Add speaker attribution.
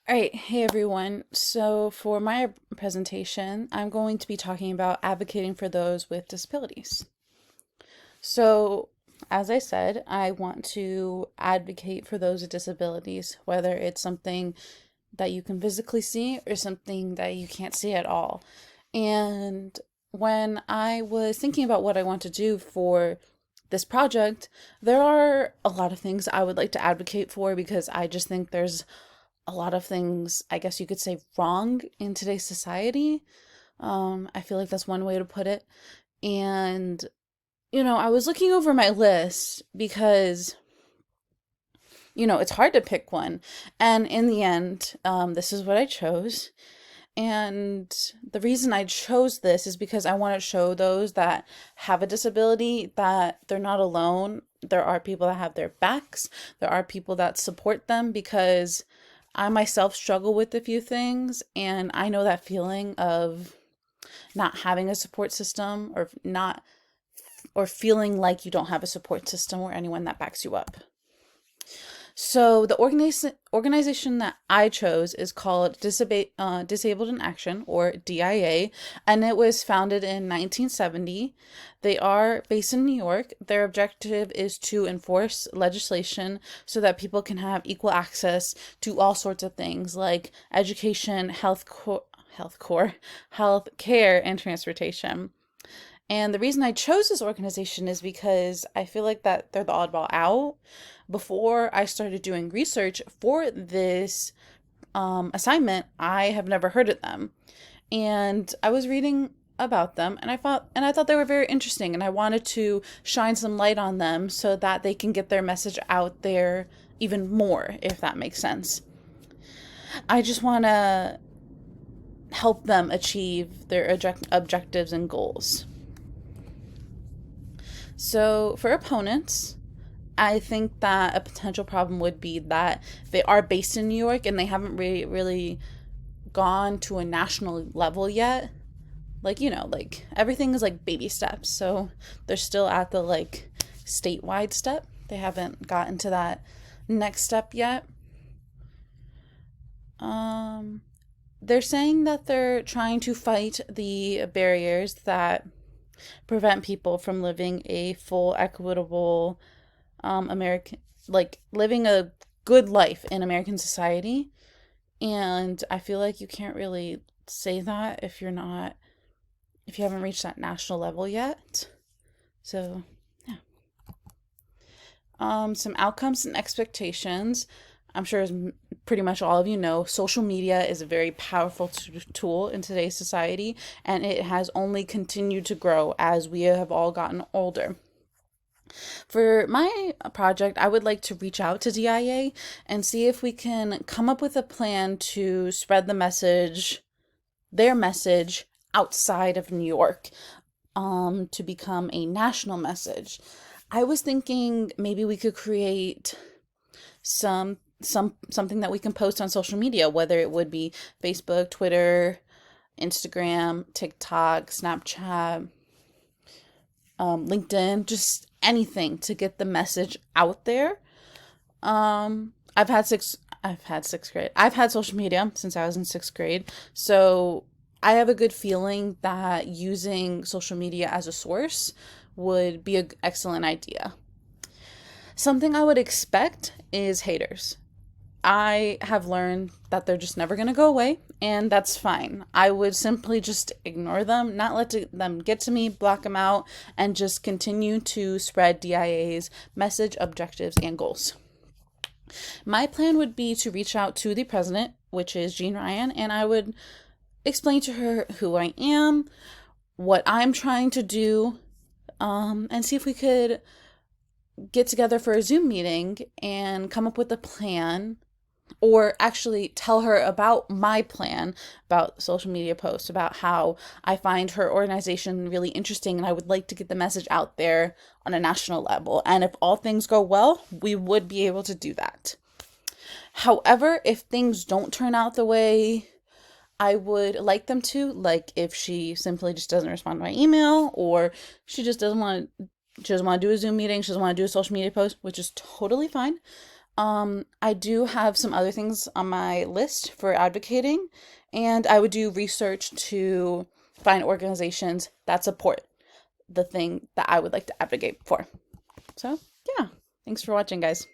Speaker 1: All right, hey everyone. So, for my presentation, I'm going to be talking about advocating for those with disabilities. So, as I said, I want to advocate for those with disabilities, whether it's something that you can physically see or something that you can't see at all. And when I was thinking about what I want to do for this project, there are a lot of things I would like to advocate for because I just think there's a lot of things, I guess you could say, wrong in today's society. I feel like that's one way to put it. And, I was looking over my list because, it's hard to pick one. And in the end, this is what I chose. And the reason I chose this is because I want to show those that have a disability that they're not alone. There are people that have their backs. There are people that support them because I myself struggle with a few things, and I know that feeling of not having a support system or feeling like you don't have a support system or anyone that backs you up. So the organization that I chose is called Disabled in Action, or DIA, and it was founded in 1970. They are based in New York. Their objective is to enforce legislation so that people can have equal access to all sorts of things like education, health care, and transportation. And the reason I chose this organization is because I feel like that they're the oddball out. Before I started doing research for this assignment, I have never heard of them. And I was reading about them and I thought they were very interesting, and I wanted to shine some light on them so that they can get their message out there even more, if that makes sense. I just want to help them achieve their objectives and goals. So, for opponents, I think that a potential problem would be that they are based in New York and they haven't really gone to a national level yet. Like everything is like baby steps. So they're still at the statewide step. They haven't gotten to that next step yet. Um, they're saying that they're trying to fight the barriers that prevent people from living a full, equitable American, like living a good life in American society. And I feel like you can't really say that if you haven't reached that national level yet. So, yeah. Some outcomes and expectations. I'm sure, as pretty much all of you know, social media is a very powerful tool in today's society, and it has only continued to grow as we have all gotten older. For my project, I would like to reach out to DIA and see if we can come up with a plan to spread their message outside of New York, to become a national message. I was thinking maybe we could create something that we can post on social media, whether it would be Facebook, Twitter, Instagram, TikTok, Snapchat, LinkedIn, just anything to get the message out there. Um, I've had six. I've had sixth grade. I've had social media since I was in sixth grade, so I have a good feeling that using social media as a source would be an excellent idea. Something I would expect is haters. I have learned that they're just never going to go away, and that's fine. I would simply just ignore them, not them get to me, block them out, and just continue to spread DIA's message, objectives, and goals. My plan would be to reach out to the president, which is Jean Ryan, and I would explain to her who I am, what I'm trying to do, and see if we could get together for a Zoom meeting and come up with a plan, or actually tell her about my plan about social media posts, about how I find her organization really interesting and I would like to get the message out there on a national level. And if all things go well, we would be able to do that. However, if things don't turn out the way I would like them to, like if she simply just doesn't respond to my email, or she doesn't want to do a Zoom meeting, she doesn't want to do a social media post, which is totally fine. I do have some other things on my list for advocating, and I would do research to find organizations that support the thing that I would like to advocate for. So, yeah, thanks for watching, guys.